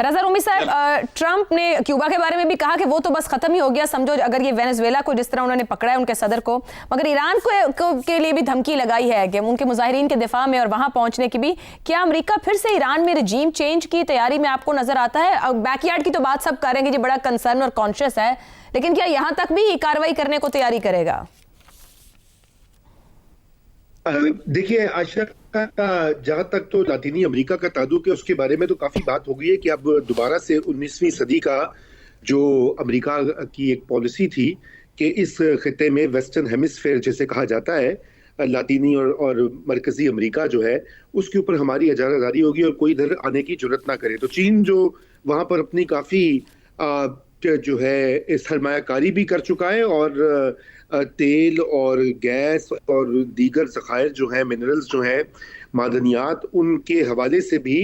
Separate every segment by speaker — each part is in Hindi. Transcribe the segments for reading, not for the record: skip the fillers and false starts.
Speaker 1: रज़ा रूमी साहब, ट्रंप ने क्यूबा के बारे में भी कहा कि वो तो बस खत्म ही हो गया, समझो अगर ये वेनेजुएला को जिस तरह उन्होंने पकड़ा है उनके सदर को, मगर ईरान के लिए भी धमकी लगाई है कि उनके मुजाहिरीन के दिफा में और वहां पहुंचने की भी। क्या अमेरिका फिर से ईरान में रजीम चेंज की तैयारी में आपको नजर आता है? बैकयार्ड की तो बात सब करेंगे जी, बड़ा कंसर्न और कॉन्शियस है, लेकिन क्या यहां तक भी कार्रवाई करने को तैयारी करेगा?
Speaker 2: देखिए आशा, जहां तक तो लातीनी अमेरिका का ताल्लुक है उसके बारे में तो काफी बात हो गई है कि अब दोबारा से 19वीं सदी का जो अमेरिका की एक पॉलिसी थी कि इस खिते में वेस्टर्न हेमिस्फेयर जैसे कहा जाता है, लातीनी और मरकजी अमेरिका जो है उसके ऊपर हमारी इजारादारी होगी और कोई इधर आने की जरूरत ना करे। तो चीन जो वहां पर अपनी काफी जो है सरमायाकारी भी कर चुका है और तेल और गैस और दीगर ज़खायर जो है, मिनरल्स जो हैं, मादनियात, उनके हवाले से भी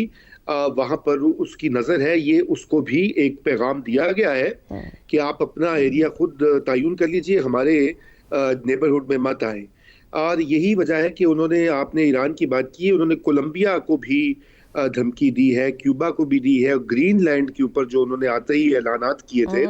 Speaker 2: वहां पर उसकी नज़र है। ये उसको भी एक पैगाम दिया गया है कि आप अपना एरिया खुद तयन कर लीजिए, हमारे नेबरहुड में मत आए। और यही वजह है कि उन्होंने, आपने ईरान की बात की, उन्होंने कोलंबिया को भी धमकी दी है, क्यूबा को भी दी है, ग्रीनलैंड के ऊपर जो उन्होंने आते ही ऐलानात किए थे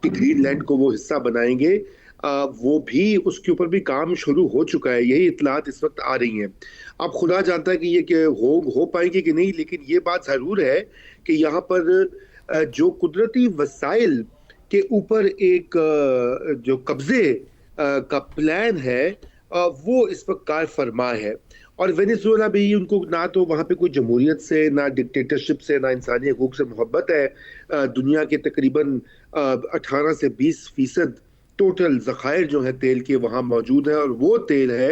Speaker 2: कि ग्रीनलैंड को वो हिस्सा बनाएंगे, वो भी, उसके ऊपर भी काम शुरू हो चुका है। यही इत्तलात इस वक्त आ रही हैं। अब खुदा जानता है कि ये हो पाएंगे कि नहीं, लेकिन ये बात जरूर है कि यहाँ पर जो कुदरती वसाइल के ऊपर एक जो कब्जे का प्लान है वो इस वक्त कार फरमा है। और वेनेजुएला भी, उनको ना तो वहाँ पे कोई जमहूरियत से, ना डिक्टेटरशिप से, ना इंसानी हकूक से मोहब्बत है। दुनिया के तकरीबन 18 से 20% टोटल ज़खायर जो है तेल के वहाँ मौजूद है, और वो तेल है,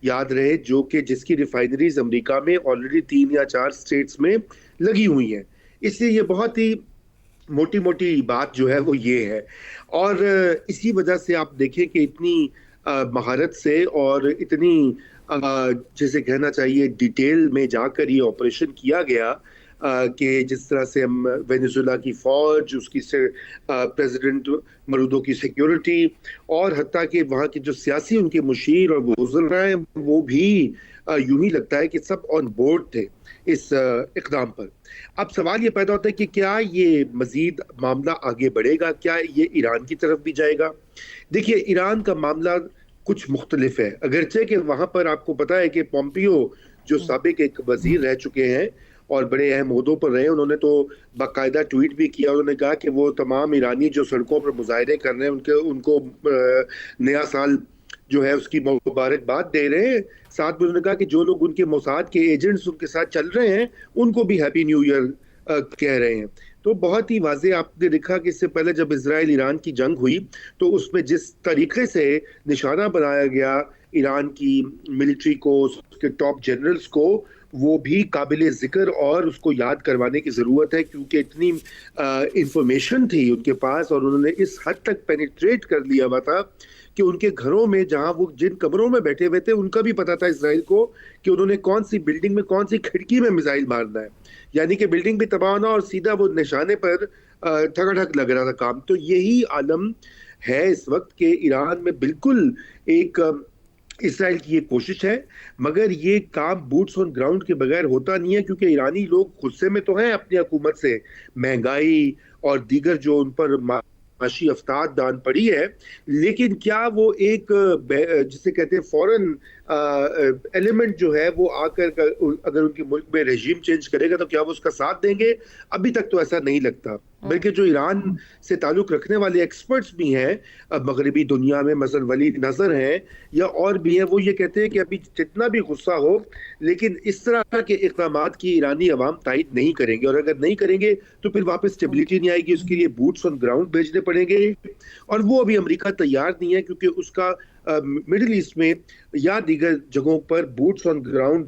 Speaker 2: याद रहे, जो कि जिसकी रिफाइनरीज अमेरिका में ऑलरेडी 3 या 4 स्टेट्स में लगी हुई हैं। इसलिए ये बहुत ही मोटी मोटी बात जो है वो ये है। और इसी वजह से आप देखें कि इतनी महारत से और इतनी जैसे कहना चाहिए डिटेल में जाकर ये ऑपरेशन किया गया कि जिस तरह से हम वेनेजुएला की फौज, उसकी प्रेसिडेंट मरूदो की सिक्योरिटी, और हत्ता कि वहाँ के जो सियासी उनके मुशीर और वज़रा हैं, वो भी यूं ही लगता है कि सब ऑन बोर्ड थे इस इक़दाम पर। अब सवाल ये पैदा होता है कि क्या ये मजीद मामला आगे बढ़ेगा, क्या ये ईरान की तरफ भी जाएगा? देखिए, ईरान का मामला कुछ मुख्तलिफ है, अगरचे कि वहाँ पर आपको पता है कि पोम्पियो जो साबिक एक वजीर रह चुके हैं और बड़े अहम ओहदों पर रहे, उन्होंने तो बाकायदा ट्वीट भी किया। उन्होंने कहा कि वो तमाम ईरानी जो सड़कों पर मुजाहरे कर रहे हैं उनको नया साल जो है उसकी मुबारकबाद दे रहे हैं। साथ में उन्होंने कहा कि जो लोग उनके मोसाद के एजेंट्स उनके साथ चल रहे हैं उनको भी हैप्पी न्यू ईयर कह रहे हैं। तो बहुत ही वाजे आपने देखा कि इससे पहले जब इजराइल ईरान की जंग हुई तो उसमें जिस तरीके से निशाना बनाया गया ईरान की मिलिट्री को, उसके टॉप जनरल्स को, वो भी काबिल जिक्र और उसको याद करवाने की ज़रूरत है, क्योंकि इतनी इंफॉर्मेशन थी उनके पास और उन्होंने इस हद तक पेनिट्रेट कर लिया हुआ था कि उनके घरों में, जहां वो जिन कमरों में बैठे हुए थे, उनका भी पता था इसराइल को कि उन्होंने कौन सी बिल्डिंग में, कौन सी खिड़की में मिसाइल मारना है। यानी कि बिल्डिंग भी तबाह ना और सीधा वो निशाने पर ठगाठक लग रहा था काम। तो यही आलम है इस वक्त कि ईरान में बिल्कुल एक इसराइल की ये कोशिश है, मगर ये काम बूट्स ऑन ग्राउंड के बगैर होता नहीं है, क्योंकि ईरानी लोग गुस्से में तो हैं अपनी हुकूमत से, महंगाई और दीगर जो उन पर माशी अफ्ताद दान पड़ी है, लेकिन क्या वो एक जिसे कहते हैं फॉरेन एलिमेंट जो है वो आकर अगर उनके मुल्क में रेजिम चेंज करेगा तो क्या वो उसका साथ देंगे? अभी तक तो ऐसा नहीं लगता। बल्कि जो ईरान से ताल्लुक रखने वाले एक्सपर्ट्स भी हैं मगरबी दुनिया में, मसलन वली नजर हैं या और भी हैं, वो ये कहते हैं कि अभी जितना भी गुस्सा हो, लेकिन इस तरह के इक़दामात की ईरानी अवाम तायद नहीं करेंगे, और अगर नहीं करेंगे तो फिर वापस स्टेबिलिटी नहीं आएगी। उसके लिए बूट्स ऑन ग्राउंड भेजने पड़ेंगे, और वो अभी अमेरिका तैयार नहीं है, क्योंकि उसका मिडिल ईस्ट में या दीगर जगहों पर बूट्स ऑन ग्राउंड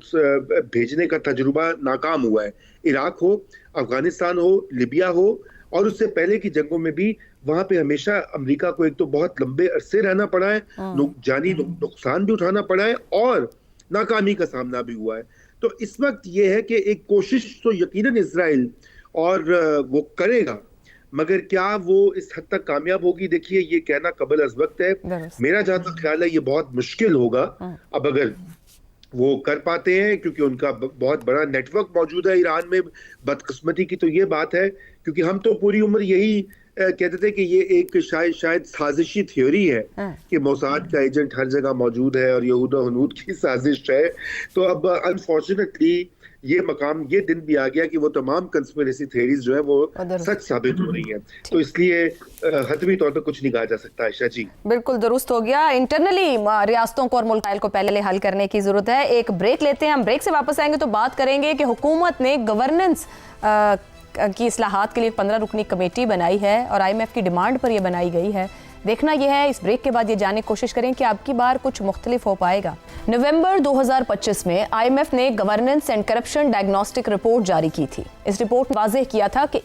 Speaker 2: भेजने का तजुर्बा नाकाम हुआ है। इराक हो, अफगानिस्तान हो, लिबिया हो, और उससे पहले की जंगों में भी वहां पे हमेशा अमेरिका को एक तो बहुत लंबे अरसे रहना पड़ा है, जानी नुकसान भी उठाना पड़ा है और नाकामी का सामना भी हुआ है। तो इस वक्त ये है कि एक कोशिश तो यकीनन इजराइल और वो करेगा, मगर क्या वो इस हद तक कामयाब होगी, देखिए ये कहना कबल अज वक्त है। मेरा जहां तक ख्याल है ये बहुत मुश्किल होगा। अब अगर वो कर पाते हैं क्योंकि उनका बहुत बड़ा नेटवर्क मौजूद है ईरान में। बदकिस्मती की तो ये बात है, क्योंकि हम तो पूरी उम्र यही कहते थे कि ये एक शायद साजिशी थ्योरी है कि मोसाद का एजेंट हर जगह मौजूद है और यहूदा हनूद की साजिश है। तो अब अनफॉर्चुनेटली ये मकाम, ये दिन भी आ गया कि वो तमाम कंस्पिरेसी थ्योरीज जो है वो सच साबित हो रही हैं। तो इसलिए हतमी तौर पर कुछ नहीं कहा जा सकता। आयशा जी
Speaker 1: बिल्कुल दुरुस्त हो गया। इंटरनली रियासतों को और मुल्क को पहले हल करने की जरूरत है। एक ब्रेक लेते हैं, हम ब्रेक से वापस आएंगे तो बात करेंगे कि हुकूमत ने गवर्नेंस की इस्लाहात के लिए 15 रुकनी कमेटी बनाई है और IMF की डिमांड पर यह बनाई गई है। देखना यह है, इस ब्रेक के बाद ये जानने की कोशिश करें कि आपकी बार कुछ मुख्तलिफ हो पाएगा। नवंबर 2025 में IMF ने governance and corruption diagnostic report जारी की थी। इस रिपोर्ट में वाज़ेह किया था कि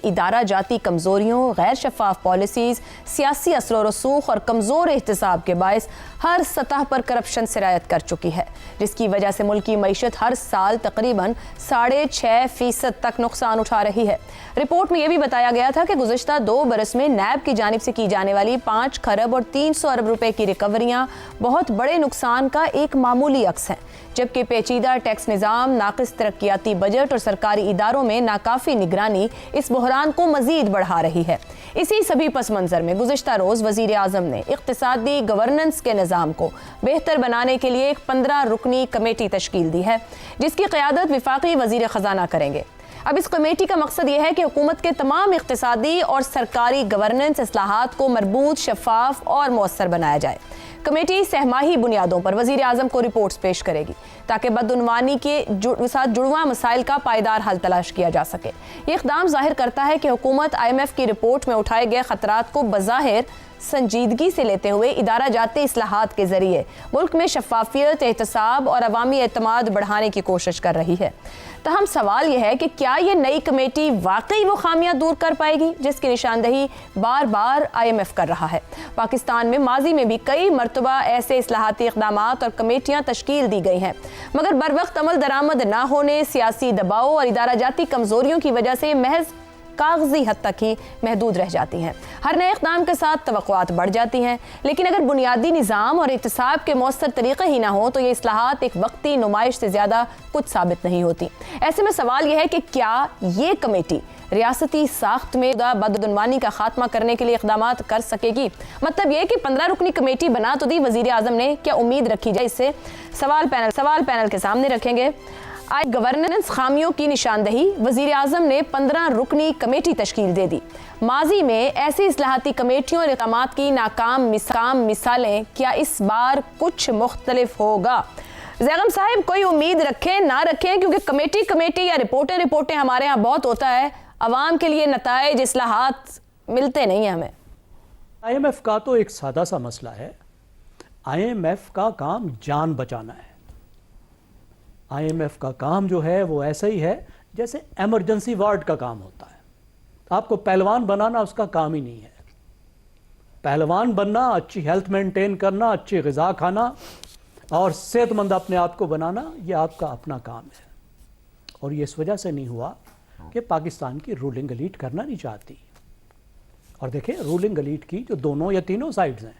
Speaker 1: इदारा जाती कमजोरियों, गैर शफाफ पॉलिसीज, सियासी असर रसूख और कमजोर एहतसाब के बायस हर सतह पर करप्शन सिरायत कर चुकी है, जिसकी वजह से मुल्क की मईशत हर साल तकरीबन 6.5% तक नुकसान उठा रही है। रिपोर्ट में यह भी बताया गया था कि गुज़िश्ता 2 बरस में नैब की जानिब से की जाने वाली 5 खरब और 300 अरब रुपए की रिकवरियां बहुत बड़े नुकसान का एक मामूली अक्स है, जबकि पेचीदा टैक्स निज़ाम, नाक़िस तरक्याती बजट और सरकारी इदारों में नाकाफी निगरानी इस बहरान को मजीद बढ़ा रही है। इसी सभी पस मंजर में गुज़िश्ता रोज़ वज़ीर आज़म ने इक़्तिसादी गवर्नेंस के निज़ाम को बेहतर बनाने के लिए एक 15 रुकनी कमेटी तश्कील दी है, जिसकी क़यादत वफ़ाक़ी वज़ीर ख़ज़ाना करेंगे। अब इस कमेटी का मकसद यह है कि हुकूमत के तमाम इक़्तिसादी और सरकारी गवर्नेंस इस्लाहात को मरबूत, शफाफ और मौसर बनाया जाए। कमेटी सहमाही बुनियादों पर वज़ीर आज़म को रिपोर्ट्स पेश करेगी ताकि बदउनवानी के साथ जुड़वा मसाइल का पायदार हल तलाश किया जा सके। ये इक़दाम ज़ाहिर करता है कि हुकूमत IMF की रिपोर्ट में उठाए गए ख़तरात को बज़ाहिर संजीदगी से लेते हुए इदारा जाती इस्लाहात के जरिए मुल्क में शफाफियत, एहतसाब और अवामी एतमाद बढ़ाने की कोशिश कर रही है। तहम सवाल यह है कि क्या ये नई कमेटी वाकई वो खामियां दूर कर पाएगी जिसकी निशानदही बार बार IMF कर रहा है। पाकिस्तान में माजी में भी कई मरतबा ऐसे इस्लाहाती इक़दामात और कमेटियां तश्कील दी गई हैं, मगर बर वक्त अमल दरामद ना होने, सियासी दबाव और इदारा जाती कमजोरियों की वजह से महज कागजी हद तक ही महदूद रह जाती हैं। हर नए इक़दाम के साथ तवक्कुआत बढ़ जाती हैं, लेकिन अगर बुनियादी निज़ाम और एहतसाब के मौसर तरीक़े ही ना हो तो ये इस्लाहात एक वक्ती नुमाइश से ज़्यादा कुछ साबित नहीं होती। ऐसे में सवाल यह है कि क्या ये कमेटी रियासती साख्त में बदउनवानी का खात्मा करने के लिए इक़दामात कर सकेगी? मतलब ये कि 15 रुकनी कमेटी बना तो दी वज़ीर आज़म ने, क्या उम्मीद रखी जाए इससे? सवाल पैनल के सामने रखेंगे। आज गवर्नेंस खामियों की निशानदही वज़ीर आज़म ने 15 रुकनी कमेटी तश्कील दे दी। माजी में ऐसी इस्लाहाती कमेटियों और इक़दामात की नाकाम मिसालें, क्या इस बार कुछ मुख्तलिफ होगा? ज़ैगम साहिब, कोई उम्मीद रखें ना रखें, क्योंकि कमेटी या रिपोर्टें हमारे यहाँ बहुत होता है, अवाम के लिए नताइज इस्लाहात मिलते नहीं हैं हमें।
Speaker 3: IMF का तो एक सादा सा मसला है। IMF का काम जान बचाना है। IMF का काम जो है वो ऐसा ही है जैसे इमरजेंसी वार्ड का काम होता है। आपको पहलवान बनाना उसका काम ही नहीं है। पहलवान बनना, अच्छी हेल्थ मेंटेन करना, अच्छी ग़िज़ा खाना और सेहतमंद अपने आप को बनाना, ये आपका अपना काम है। और ये इस वजह से नहीं हुआ कि पाकिस्तान की रूलिंग एलीट करना नहीं चाहती। और देखिए, रूलिंग एलीट की जो दोनों या तीनों साइड्स हैं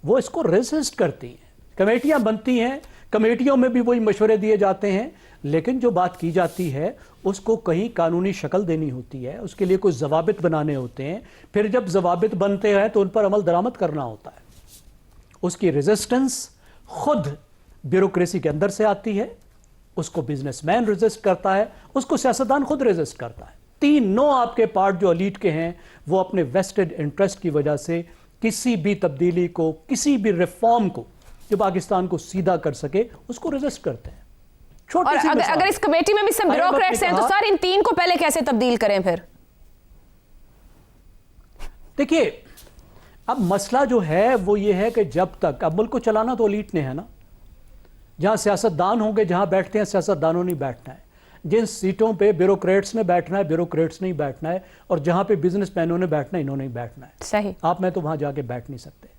Speaker 3: वो इसको रेसिस्ट करती हैं। कमेटियां बनती हैं, कमेटियों में भी वही मशवरे दिए जाते हैं, लेकिन जो बात की जाती है उसको कहीं कानूनी शक्ल देनी होती है, उसके लिए कुछ जवाबित बनाने होते हैं। फिर जब जवाबित बनते हैं तो उन पर अमल दरामद करना होता है। उसकी रेजिस्टेंस खुद ब्यूरोक्रेसी के अंदर से आती है, उसको बिजनेसमैन रेजिस्ट करता है, उसको सियासतदान खुद रेजिस्ट करता है। तीनों आपके पार्ट जो एलीट के हैं वो अपने वेस्टेड इंटरेस्ट की वजह से किसी भी तब्दीली को, किसी भी रिफॉर्म को जो पाकिस्तान को सीधा कर सके उसको रेजिस्ट करते हैं।
Speaker 1: और अगर इस कमेटी में भी सब ब्यूरोक्रेट्स हैं तो सर इन तीन को पहले कैसे तब्दील करें? फिर
Speaker 3: देखिए, अब मसला जो है वो ये है कि जब तक, अब मुल्क को चलाना तो एलीट ने है ना, जहां सियासतदान होंगे, जहां बैठते हैं सियासतदानों ने बैठना है, जिन सीटों पे ब्यूरोक्रेट्स ने बैठना है ब्यूरोक्रेट्स ने ही बैठना है, और जहां पे बिजनेसमैनों ने बैठना है इन्होंने ही बैठना है।
Speaker 1: सही।
Speaker 3: आप मैं तो वहां जाके बैठ नहीं सकते।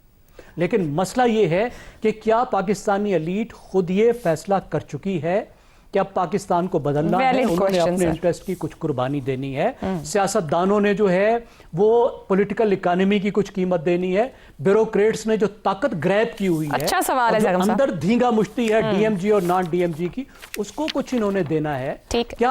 Speaker 3: लेकिन मसला ये है कि क्या पाकिस्तानी एलीट खुद ये फैसला कर चुकी है कि अब पाकिस्तान को बदलना है,
Speaker 1: Valid
Speaker 3: उन्होंने
Speaker 1: question,
Speaker 3: अपने
Speaker 1: sir.
Speaker 3: इंटरेस्ट की कुछ कुर्बानी देनी है, सियासतदानों ने जो है वो पॉलिटिकल इकोनॉमी की कुछ कीमत देनी है, ब्यूरोक्रेट्स ने जो ताकत ग्रैब की हुई है,
Speaker 1: अच्छा सवाल है
Speaker 3: और जो
Speaker 1: जगम साहब।
Speaker 3: अंदर धींगा मुश्ती है डीएमजी और नॉन डीएमजी की, उसको कुछ इन्होंने देना है।
Speaker 1: ठीक है।
Speaker 3: क्या